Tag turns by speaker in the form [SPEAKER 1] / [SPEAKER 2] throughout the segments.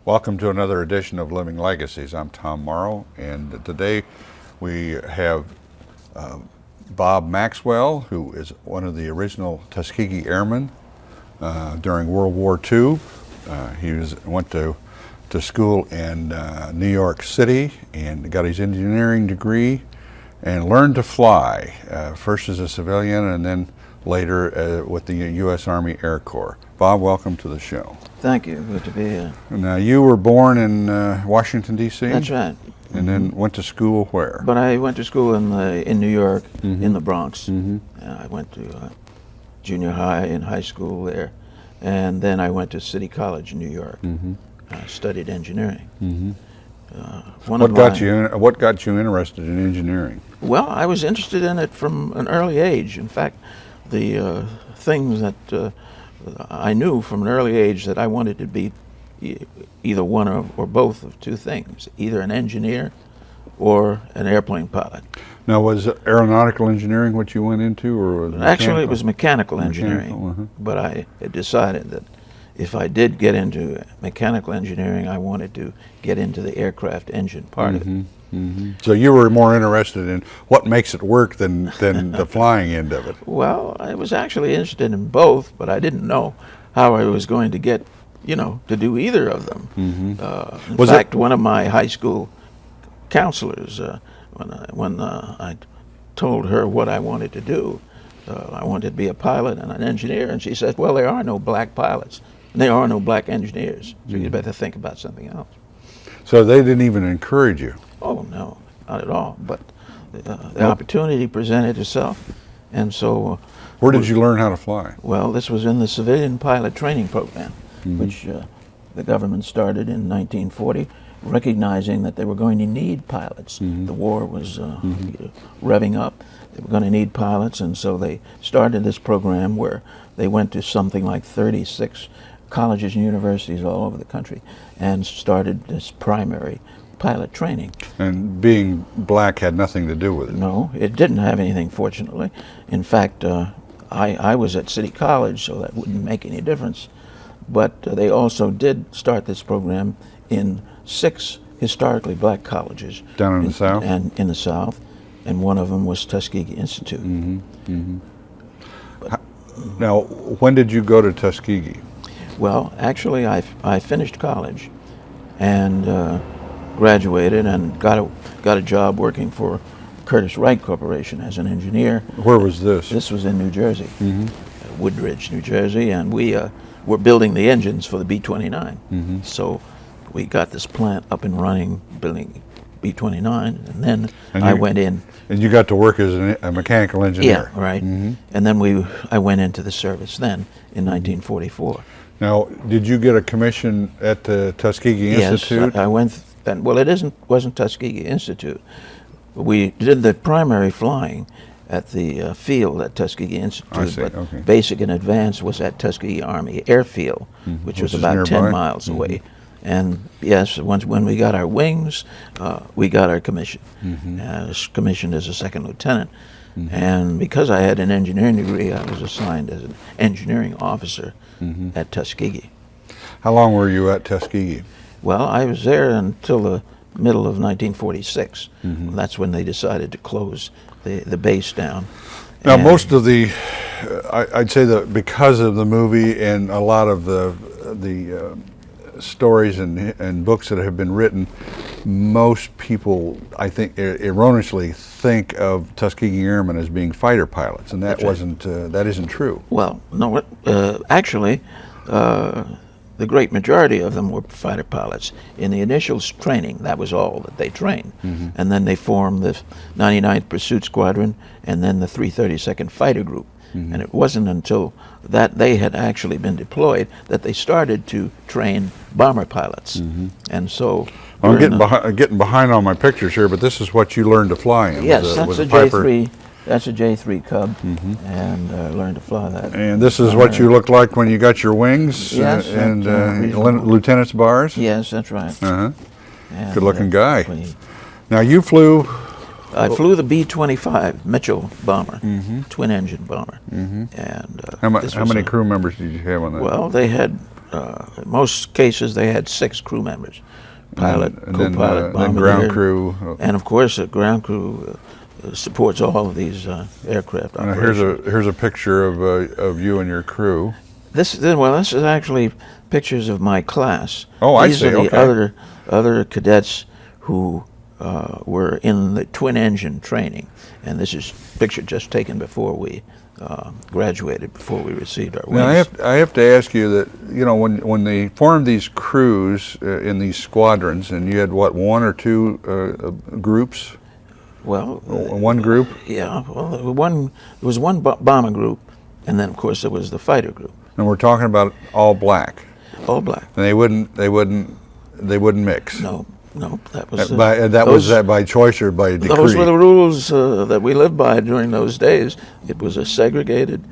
[SPEAKER 1] Welcome to another edition of Living Legacies. I'm Tom Morrow, and today we have Bob Maxwell, who is one of the original Tuskegee Airmen during World War II. He went to school in New York City and got his engineering degree and learned to fly, first as a civilian and then later with the U.S. Army Air Corps. Bob, welcome to the show.
[SPEAKER 2] Thank you. Good to be here.
[SPEAKER 1] Now, you were born in Washington, D.C.?
[SPEAKER 2] That's right.
[SPEAKER 1] And then went to school where?
[SPEAKER 2] But I went to school in New York, in the Bronx. I went to junior high and high school there. And then I went to City College in New York. I studied engineering.
[SPEAKER 1] What got you interested in engineering?
[SPEAKER 2] Well, I was interested in it from an early age. In fact, the things that I knew from an early age that I wanted to be either one or both of two things, either an engineer or an airplane pilot.
[SPEAKER 1] Now, was aeronautical engineering what you went into, or was
[SPEAKER 2] Actually, it was mechanical engineering, but I had decided that if I did get into mechanical engineering, I wanted to get into the aircraft engine part of it.
[SPEAKER 1] So you were more interested in what makes it work than the flying end of it?
[SPEAKER 2] Well, I was actually interested in both, but I didn't know how I was going to get, to do either of them. In fact, one of my high school counselors, when I told her what I wanted to do, I wanted to be a pilot and an engineer, and she said, well, there are no black pilots, and there are no black engineers, so you better think about something else.
[SPEAKER 1] So they didn't even encourage you?
[SPEAKER 2] Oh, no, not at all. But the opportunity presented itself, and so...
[SPEAKER 1] Where did you learn how to fly?
[SPEAKER 2] Well, this was in the civilian pilot training program, which the government started in 1940, recognizing that they were going to need pilots. The war was revving up. They were going to need pilots, and so they started this program where they went to something like 36 colleges and universities all over the country and started this primary pilot training. And
[SPEAKER 1] being black had nothing to do with it?
[SPEAKER 2] No, it didn't have anything, fortunately. In fact, I was at City College, so that wouldn't make any difference. But they also did start this program in 6 historically black colleges.
[SPEAKER 1] Down in the South?
[SPEAKER 2] And in the South, and one of them was Tuskegee Institute.
[SPEAKER 1] Now, when did you go to Tuskegee?
[SPEAKER 2] Well, actually, I finished college and graduated and got a job working for Curtiss Wright Corporation as an engineer.
[SPEAKER 1] Where was this?
[SPEAKER 2] This was in New Jersey, Woodridge, New Jersey, and we were building the engines for the B-29. So we got this plant up and running, building B-29, and then I went in.
[SPEAKER 1] And you got to work as a mechanical engineer?
[SPEAKER 2] Yeah, right. And then I went into the service then in 1944.
[SPEAKER 1] Now, did you get a commission at the Tuskegee Institute?
[SPEAKER 2] Yes, I went. Well, it wasn't Tuskegee Institute. We did the primary flying at the field at Tuskegee Institute, but basic and advanced was at Tuskegee Army Airfield, which was about 10 miles away. And yes, when we got our wings, we got our commission. I was commissioned as a second lieutenant. And because I had an engineering degree, I was assigned as an engineering officer at Tuskegee.
[SPEAKER 1] How long were you at Tuskegee?
[SPEAKER 2] Well, I was there until the middle of 1946. That's when they decided to close the base down.
[SPEAKER 1] Now, most of the, I'd say that because of the movie and a lot of the stories and books that have been written, most people, I think, erroneously think of Tuskegee Airmen as being fighter pilots, and that that isn't true.
[SPEAKER 2] Well, no, actually, the great majority of them were fighter pilots. In the initial training, that was all that they trained. And then they formed the 99th Pursuit Squadron and then the 332nd Fighter Group. And it wasn't until that they had actually been deployed that they started to train bomber pilots. And so...
[SPEAKER 1] I'm getting behind on my pictures here, but this is what you learned to fly in.
[SPEAKER 2] Yes, that's a J3. That's a J3 Cub, and learned to fly that.
[SPEAKER 1] And this is what you looked like when you got your wings?
[SPEAKER 2] Yes.
[SPEAKER 1] And lieutenant's bars?
[SPEAKER 2] Yes, that's right.
[SPEAKER 1] Good-looking guy. Now, you flew
[SPEAKER 2] I flew the B-25 Mitchell bomber, twin-engine bomber. And
[SPEAKER 1] how many crew members did you have on that?
[SPEAKER 2] Well, they had, in most cases, they had 6 crew members. Pilot, co-pilot, bombardier,
[SPEAKER 1] then ground crew.
[SPEAKER 2] And of course, the ground crew supports all of these aircraft operations.
[SPEAKER 1] Here's a picture of you and your crew.
[SPEAKER 2] This is actually pictures of my class.
[SPEAKER 1] Oh, I
[SPEAKER 2] These
[SPEAKER 1] see.
[SPEAKER 2] are the
[SPEAKER 1] Okay.
[SPEAKER 2] other cadets who were in the twin engine training, and this is a picture just taken before we graduated, before we received our wings.
[SPEAKER 1] Now I have to ask you that, you know, when they formed these crews in these squadrons, and you had what, 1 or 2 groups?
[SPEAKER 2] Well,
[SPEAKER 1] one group?
[SPEAKER 2] Yeah. Well, there was one bomber group, and then of course there was the fighter group.
[SPEAKER 1] And we're talking about all black.
[SPEAKER 2] All black.
[SPEAKER 1] And they wouldn't mix.
[SPEAKER 2] No, that was
[SPEAKER 1] was that by choice or by decree?
[SPEAKER 2] Those were the rules that we lived by during those days. It was a segregated.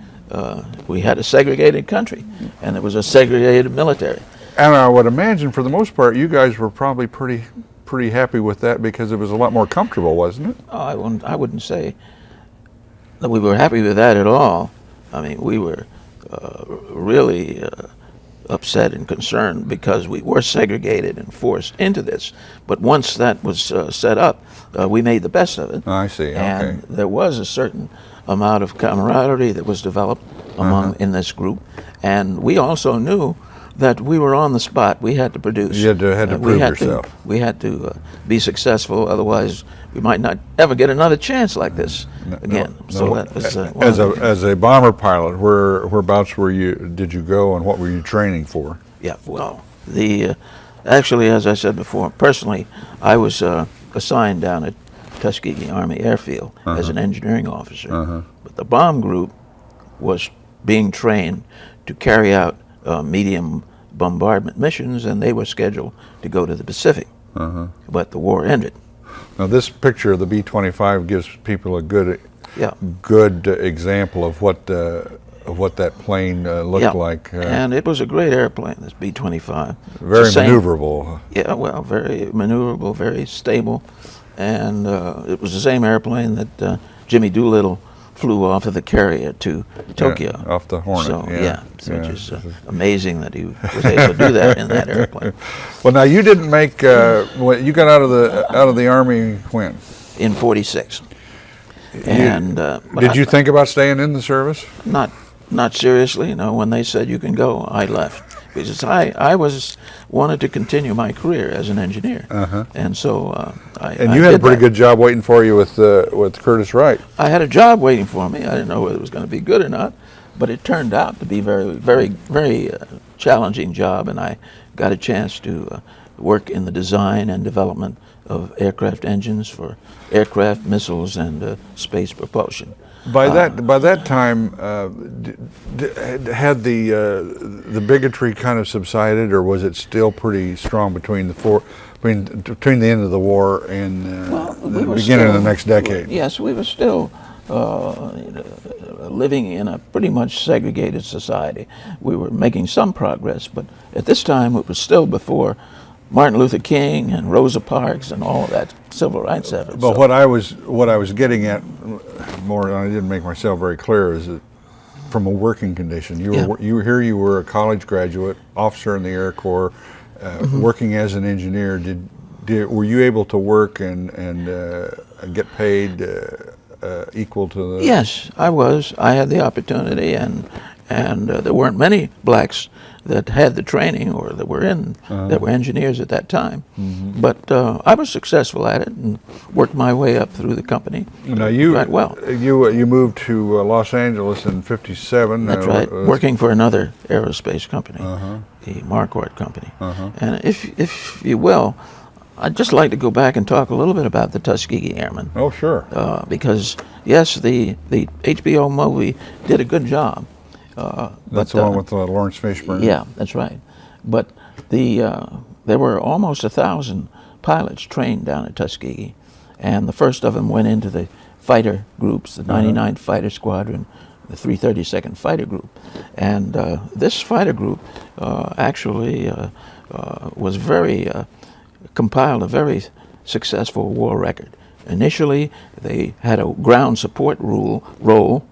[SPEAKER 2] We had a segregated country, and it was a segregated military.
[SPEAKER 1] And I would imagine, for the most part, you guys were probably pretty happy with that because it was a lot more comfortable, wasn't it?
[SPEAKER 2] Oh, I wouldn't say that we were happy with that at all. I mean, we were really upset and concerned because we were segregated and forced into this. But once that was set up, we made the best of it.
[SPEAKER 1] I see.
[SPEAKER 2] And
[SPEAKER 1] Okay.
[SPEAKER 2] there was a certain amount of camaraderie that was developed in this group, and we also knew that we were on the spot. We had to produce.
[SPEAKER 1] You had to prove yourself.
[SPEAKER 2] We had to be successful, otherwise we might not ever get another chance like this again. So that was
[SPEAKER 1] as a bomber pilot, whereabouts did you go, and what were you training for?
[SPEAKER 2] Yeah, well, actually, as I said before, personally, I was assigned down at Tuskegee Army Airfield as an engineering officer. But the bomb group was being trained to carry out medium bombardment missions, and they were scheduled to go to the Pacific. But the war ended.
[SPEAKER 1] Now, this picture of the B-25 gives people a good example of what that plane looked like.
[SPEAKER 2] And it was a great airplane, this B-25.
[SPEAKER 1] Very maneuverable.
[SPEAKER 2] Yeah, well, very maneuverable, very stable. And it was the same airplane that Jimmy Doolittle flew off of the Carrier to Tokyo.
[SPEAKER 1] Yeah, off the Hornet.
[SPEAKER 2] So which is amazing that he was able to do that in that airplane.
[SPEAKER 1] Well, now you didn't make. You got out of the Army when?
[SPEAKER 2] In '46. And
[SPEAKER 1] did you think about staying in the service?
[SPEAKER 2] Not seriously. You know, when they said you can go, I left because I wanted to continue my career as an engineer, and so
[SPEAKER 1] And you had a pretty good job waiting for you with Curtis Wright.
[SPEAKER 2] I had a job waiting for me. I didn't know whether it was going to be good or not, but it turned out to be very, very, very challenging job, and I got a chance to work in the design and development of aircraft engines for aircraft, missiles, and space propulsion.
[SPEAKER 1] By that time, had the bigotry kind of subsided, or was it still pretty strong between the end of the war and the beginning of the next decade?
[SPEAKER 2] Yes, we were still living in a pretty much segregated society. We were making some progress, but at this time it was still before Martin Luther King and Rosa Parks and all of that civil rights effort.
[SPEAKER 1] But what I was getting at more, and I didn't make myself very clear, is that from a working condition, you were a college graduate, officer in the Air Corps, working as an engineer. Were you able to work and get paid equal to the?
[SPEAKER 2] Yes, I was. I had the opportunity, and there weren't many blacks that had the training or that were that were engineers at that time. But I was successful at it and worked my way up through the company.
[SPEAKER 1] Now
[SPEAKER 2] well.
[SPEAKER 1] You moved to Los Angeles in '57.
[SPEAKER 2] That's right, working for another aerospace company, the Marquardt Company. And if you will, I'd just like to go back and talk a little bit about the Tuskegee Airmen.
[SPEAKER 1] Oh, sure.
[SPEAKER 2] Because yes, the HBO movie did a good job.
[SPEAKER 1] That's the one with Lawrence Fishburne.
[SPEAKER 2] Yeah, that's right. But there were almost 1,000 pilots trained down at Tuskegee, and the first of them went into the fighter groups, the 99th Fighter Squadron, the 332nd Fighter Group. And this fighter group actually was compiled a very successful war record. Initially, they had a ground support role,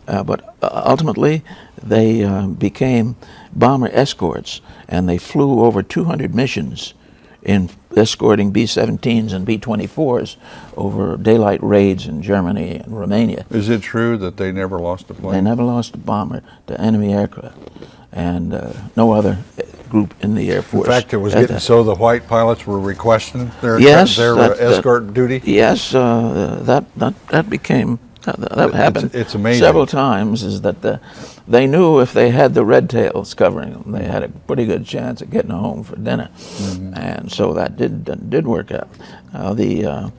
[SPEAKER 2] but ultimately they became bomber escorts, and they flew over 200 missions in escorting B-17s and B-24s over daylight raids in Germany and Romania.
[SPEAKER 1] Is it true that they never lost a plane?
[SPEAKER 2] They never lost a bomber to enemy aircraft, and no other group in the Air Force.
[SPEAKER 1] In fact, it was getting so the white pilots were requesting their escort duty?
[SPEAKER 2] Yes, that became, that happened
[SPEAKER 1] it's amazing.
[SPEAKER 2] Several times, is that they knew if they had the red tails covering them, they had a pretty good chance of getting home for dinner. And so that did work out. The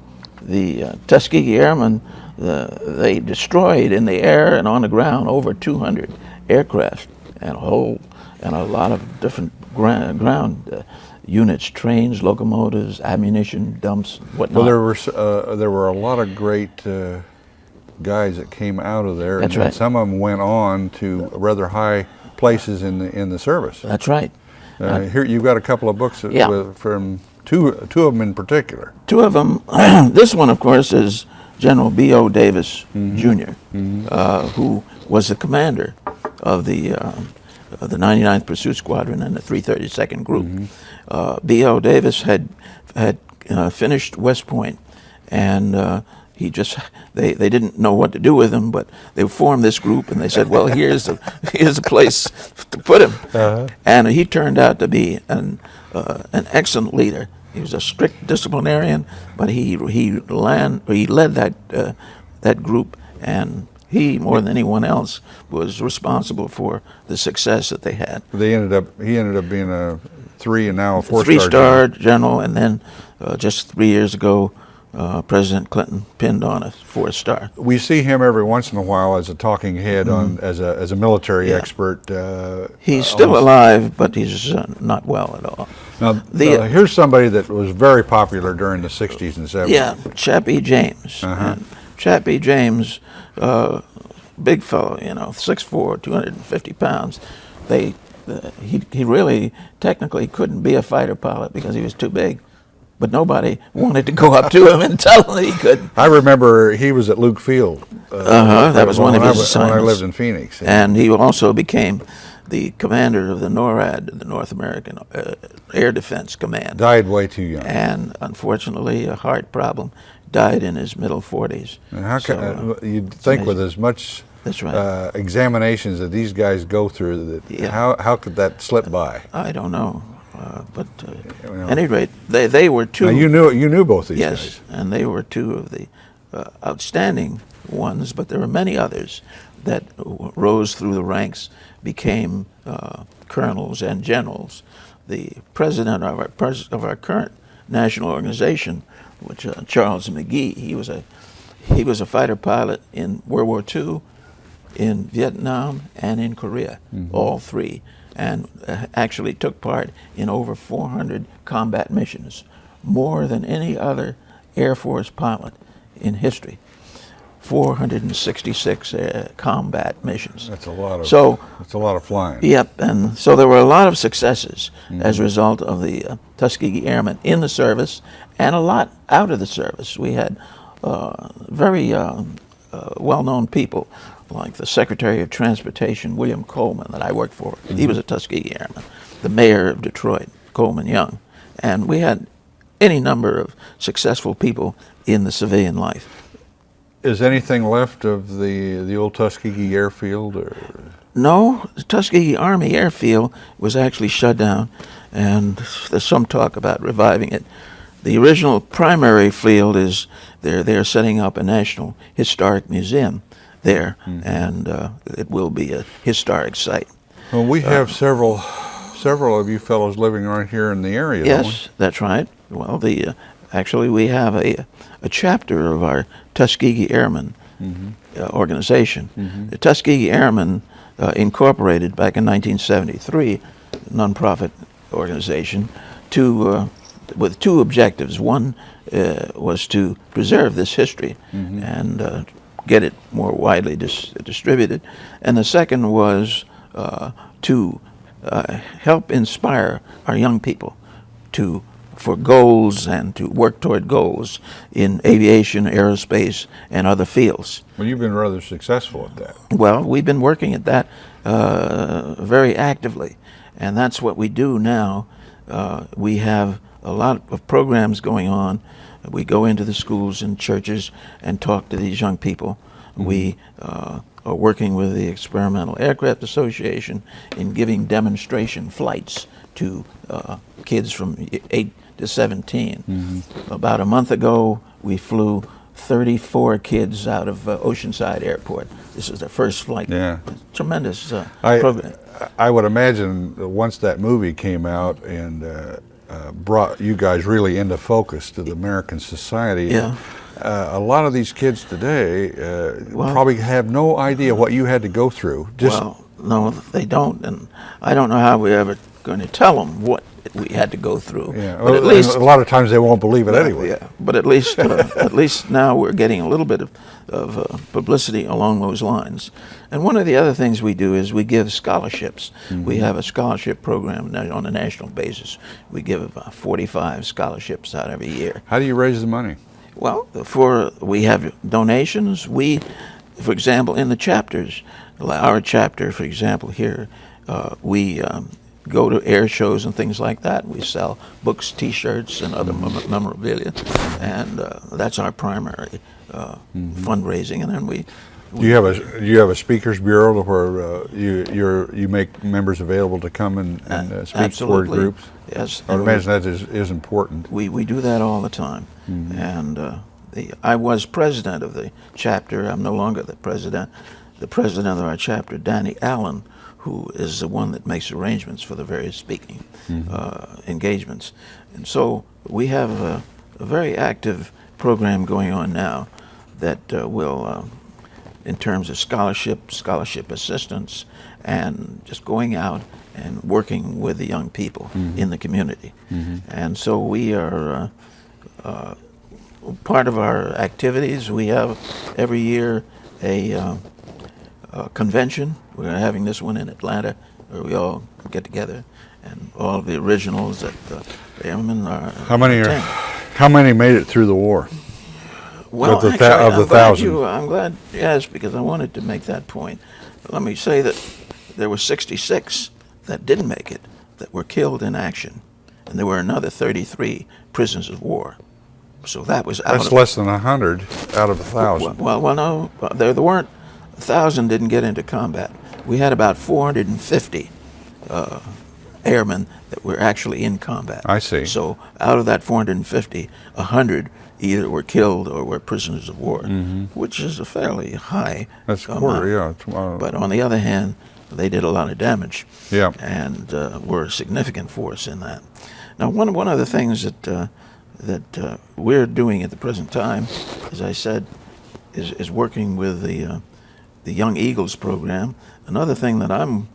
[SPEAKER 2] Tuskegee Airmen, they destroyed in the air and on the ground over 200 aircraft and a lot of different ground units, trains, locomotives, ammunition dumps, whatnot.
[SPEAKER 1] Well, there were a lot of great guys that came out of there.
[SPEAKER 2] That's
[SPEAKER 1] and
[SPEAKER 2] right.
[SPEAKER 1] Some of them went on to rather high places in the service.
[SPEAKER 2] That's right.
[SPEAKER 1] Here you've got a couple of books from two of them in particular.
[SPEAKER 2] Two of them. This one, of course, is General B.O. Davis Jr., who was the commander of the 99th Pursuit Squadron and the 332nd Group. B.O. Davis had finished West Point, and they didn't know what to do with him, but they formed this group, and they said, well, here's a place to put him. And he turned out to be an excellent leader. He was a strict disciplinarian, but he led that group, and he, more than anyone else, was responsible for the success that they had.
[SPEAKER 1] He ended up being a 3 and now a 4-star
[SPEAKER 2] Three-star general, and then just 3 years ago, President Clinton pinned on a 4-star.
[SPEAKER 1] We see him every once in a while as a talking head as a military expert.
[SPEAKER 2] He's still alive, but he's not well at all.
[SPEAKER 1] Now, here's somebody that was very popular during the 60s and 70s.
[SPEAKER 2] Yeah, Chappie James. And Chappie James, big fellow, 6'4", 250 pounds. He really technically couldn't be a fighter pilot because he was too big. But nobody wanted to go up to him and tell him that he couldn't.
[SPEAKER 1] I remember he was at Luke Field.
[SPEAKER 2] That was one of his assignments.
[SPEAKER 1] When I lived in Phoenix.
[SPEAKER 2] And he also became the commander of the NORAD, the North American Air Defense Command.
[SPEAKER 1] Died way too young.
[SPEAKER 2] And unfortunately, a heart problem. Died in his middle 40s.
[SPEAKER 1] And how you'd think with as much examinations that these guys go through, how could that slip by?
[SPEAKER 2] I don't know. But at any rate, they were two.
[SPEAKER 1] Now you knew both these guys.
[SPEAKER 2] Yes, and they were two of the outstanding ones. But there were many others that rose through the ranks, became colonels and generals. The president of our current national organization, which Charles McGee, he was a fighter pilot in World War II, in Vietnam, and in Korea, all three. And actually took part in over 400 combat missions, more than any other Air Force pilot in history. 466 combat missions.
[SPEAKER 1] That's a lot of flying.
[SPEAKER 2] Yep, and so there were a lot of successes as a result of the Tuskegee Airmen in the service, and a lot out of the service. We had very well-known people, like the Secretary of Transportation, William Coleman, that I worked for. He was a Tuskegee Airman. The mayor of Detroit, Coleman Young. And we had any number of successful people in the civilian life.
[SPEAKER 1] Is anything left of the old Tuskegee airfield? Or?
[SPEAKER 2] No, the Tuskegee Army Airfield was actually shut down, and there's some talk about reviving it. The original primary field is they're setting up a National Historic Museum there, and it will be a historic site.
[SPEAKER 1] Well, we have several of you fellows living right here in the area.
[SPEAKER 2] Yes, that's right. Well, actually we have a chapter of our Tuskegee Airmen organization. The Tuskegee Airmen incorporated back in 1973, a nonprofit organization, with two objectives. One was to preserve this history and get it more widely distributed. And the second was to help inspire our young people to for goals and to work toward goals in aviation, aerospace, and other fields.
[SPEAKER 1] Well, you've been rather successful at that.
[SPEAKER 2] Well, we've been working at that very actively, and that's what we do now. We have a lot of programs going on. We go into the schools and churches and talk to these young people. Mm-hmm. We are working with the Experimental Aircraft Association in giving demonstration flights to kids from 8 to 17. Mm-hmm. About a month ago, we flew 34 kids out of Oceanside Airport. This is their first flight.
[SPEAKER 1] Yeah.
[SPEAKER 2] Tremendous program.
[SPEAKER 1] I would imagine that once that movie came out and brought you guys really into focus to the American society,
[SPEAKER 2] yeah.
[SPEAKER 1] A lot of these kids today probably have no idea what you had to go through.
[SPEAKER 2] Well, no, they don't, and I don't know how we're ever going to tell them what we had to go through.
[SPEAKER 1] Yeah, but at least a lot of times they won't believe it anyway.
[SPEAKER 2] Yeah, but at least now we're getting a little bit of publicity along those lines. And one of the other things we do is we give scholarships. Mm-hmm. We have a scholarship program on a national basis. We give about 45 scholarships out every year.
[SPEAKER 1] How do you raise the money?
[SPEAKER 2] Well, we have donations. For example, in the chapters, our chapter, for example, here, we go to air shows and things like that. We sell books, T-shirts, and other memorabilia, and that's our primary fundraising. And then
[SPEAKER 1] do you have a speakers bureau where you make members available to come and speak toward groups?
[SPEAKER 2] Yes,
[SPEAKER 1] I would imagine that is important.
[SPEAKER 2] We do that all the time, and I was president of the chapter. I'm no longer the president. The president of our chapter, Danny Allen, who is the one that makes arrangements for the various speaking engagements. And so we have a very active program going on now that will, in terms of scholarship assistance, and just going out and working with the young people in the community. And so we are, part of our activities, we have every year a convention. We're having this one in Atlanta, where we all get together, and all of the originals that the airmen are.
[SPEAKER 1] How many made it through the war?
[SPEAKER 2] Well,
[SPEAKER 1] of the 1,000.
[SPEAKER 2] I'm glad you asked, because I wanted to make that point. Let me say that there were 66 that didn't make it, that were killed in action, and there were another 33 prisoners of war. So that was out.
[SPEAKER 1] That's less than 100 out of 1,000.
[SPEAKER 2] Well, no, there weren't. 1,000 didn't get into combat. We had about 450 airmen that were actually in combat.
[SPEAKER 1] I see.
[SPEAKER 2] So out of that 450, 100 either were killed or were prisoners of war, which is a fairly high
[SPEAKER 1] That's a quarter, yeah.
[SPEAKER 2] But on the other hand, they did a lot of damage,
[SPEAKER 1] yeah,
[SPEAKER 2] and were a significant force in that. Now, one of the things that we're doing at the present time, as I said, is working with the Young Eagles program. Another thing that I'm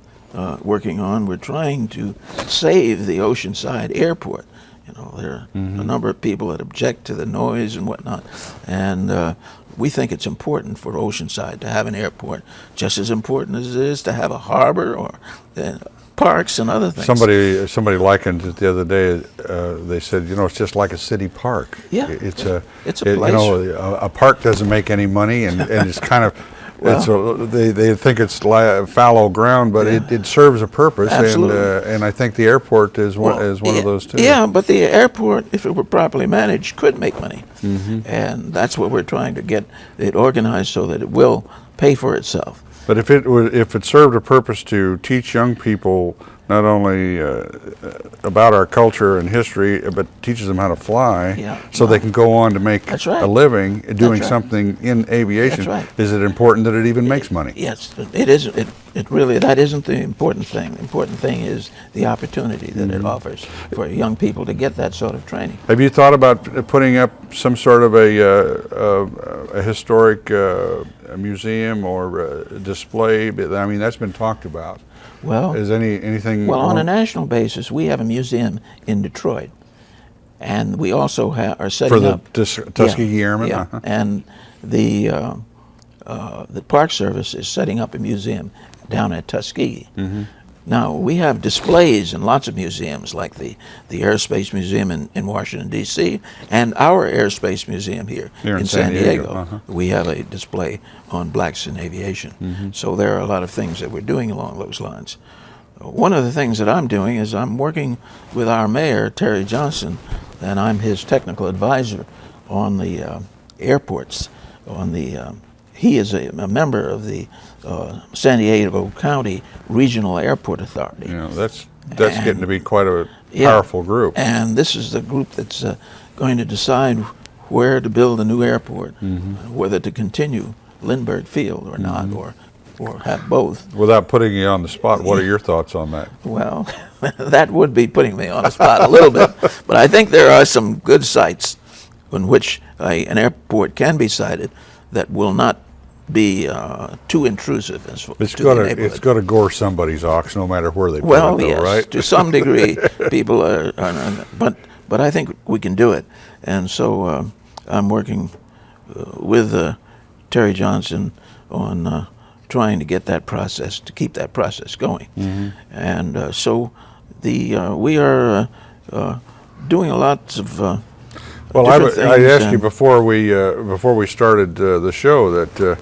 [SPEAKER 2] working on, we're trying to save the Oceanside Airport. You know, there are a number of people that object to the noise and whatnot, and we think it's important for Oceanside to have an airport, just as important as it is to have a harbor or parks and other things.
[SPEAKER 1] Somebody likened it the other day. They said, it's just like a city park.
[SPEAKER 2] Yeah,
[SPEAKER 1] it's
[SPEAKER 2] a place.
[SPEAKER 1] A park doesn't make any money, and it's kind of. They think it's fallow ground, but it serves a purpose, and I think the airport is one of those too.
[SPEAKER 2] Yeah, but the airport, if it were properly managed, could make money, and that's what we're trying to get it organized so that it will pay for itself.
[SPEAKER 1] But if it served a purpose to teach young people not only about our culture and history, but teaches them how to fly, so they can go on to make a living doing something in aviation. Is it important that it even makes money?
[SPEAKER 2] Yes, it is. It really, that isn't the important thing. The important thing is the opportunity that it offers for young people to get that sort of training.
[SPEAKER 1] Have you thought about putting up some sort of a historic museum or display? I mean, that's been talked about.
[SPEAKER 2] Well,
[SPEAKER 1] is anything?
[SPEAKER 2] Well, on a national basis, we have a museum in Detroit, and we also are setting up
[SPEAKER 1] for the Tuskegee Airmen.
[SPEAKER 2] Yeah, and the Park Service is setting up a museum down at Tuskegee. Now, we have displays in lots of museums, like the Aerospace Museum in Washington, D.C., and our Aerospace Museum here in San Diego. We have a display on blacks in aviation. So there are a lot of things that we're doing along those lines. One of the things that I'm doing is I'm working with our mayor, Terry Johnson, and I'm his technical advisor on the airports. He is a member of the San Diego County Regional Airport Authority.
[SPEAKER 1] You know, that's getting to be quite a powerful group.
[SPEAKER 2] And this is the group that's going to decide where to build a new airport, whether to continue Lindbergh Field or not, or have both.
[SPEAKER 1] Without putting you on the spot, what are your thoughts on that?
[SPEAKER 2] Well, that would be putting me on the spot a little bit, but I think there are some good sites in which an airport can be sited that will not be too intrusive as
[SPEAKER 1] it's going to gore somebody's ox, no matter where they put it, though,
[SPEAKER 2] yes,
[SPEAKER 1] right?
[SPEAKER 2] To some degree, people are but I think we can do it, and so I'm working with Terry Johnson on trying to get that process, to keep that process going, and so we are doing lots of.
[SPEAKER 1] Well, I asked you before we started the show that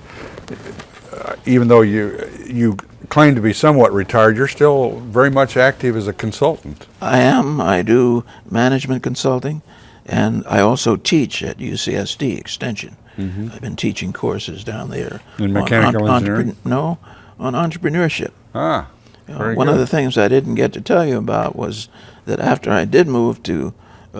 [SPEAKER 1] even though you claim to be somewhat retired, you're still very much active as a consultant.
[SPEAKER 2] I am. I do management consulting, and I also teach at UCSD Extension. I've been teaching courses down there.
[SPEAKER 1] In mechanical engineering?
[SPEAKER 2] No, on entrepreneurship.
[SPEAKER 1] Ah, very
[SPEAKER 2] One
[SPEAKER 1] good.
[SPEAKER 2] of the things I didn't get to tell you about was that after I did move to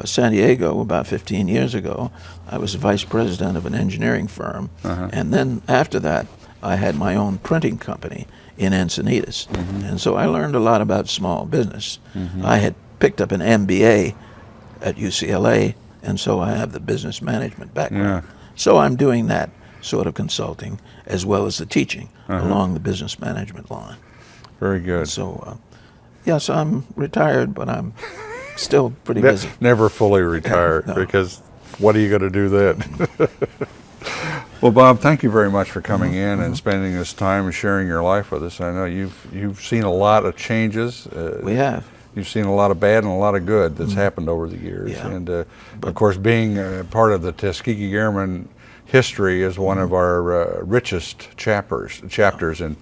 [SPEAKER 2] San Diego about 15 years ago, I was vice president of an engineering firm, and then after that, I had my own printing company in Encinitas, and so I learned a lot about small business. I had picked up an MBA at UCLA, and so I have the business management background. So I'm doing that sort of consulting as well as the teaching along the business management line.
[SPEAKER 1] Very good.
[SPEAKER 2] So, yes, I'm retired, but I'm still pretty busy.
[SPEAKER 1] Never fully retired,
[SPEAKER 2] No.
[SPEAKER 1] because what are you going to do then? Well, Bob, thank you very much for coming in and spending this time and sharing your life with us. I know you've seen a lot of changes.
[SPEAKER 2] We have.
[SPEAKER 1] You've seen a lot of bad and a lot of good that's happened over the years.
[SPEAKER 2] Yeah.
[SPEAKER 1] And of course, being part of the Tuskegee Airmen history is one of our richest chapters and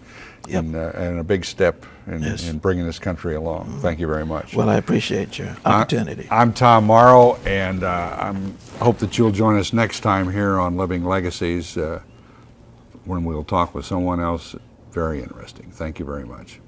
[SPEAKER 1] a big step in bringing this country along. Thank you very much.
[SPEAKER 2] Well, I appreciate your opportunity.
[SPEAKER 1] I'm Tom Morrow, and I hope that you'll join us next time here on Living Legacies when we'll talk with someone else very interesting. Thank you very much.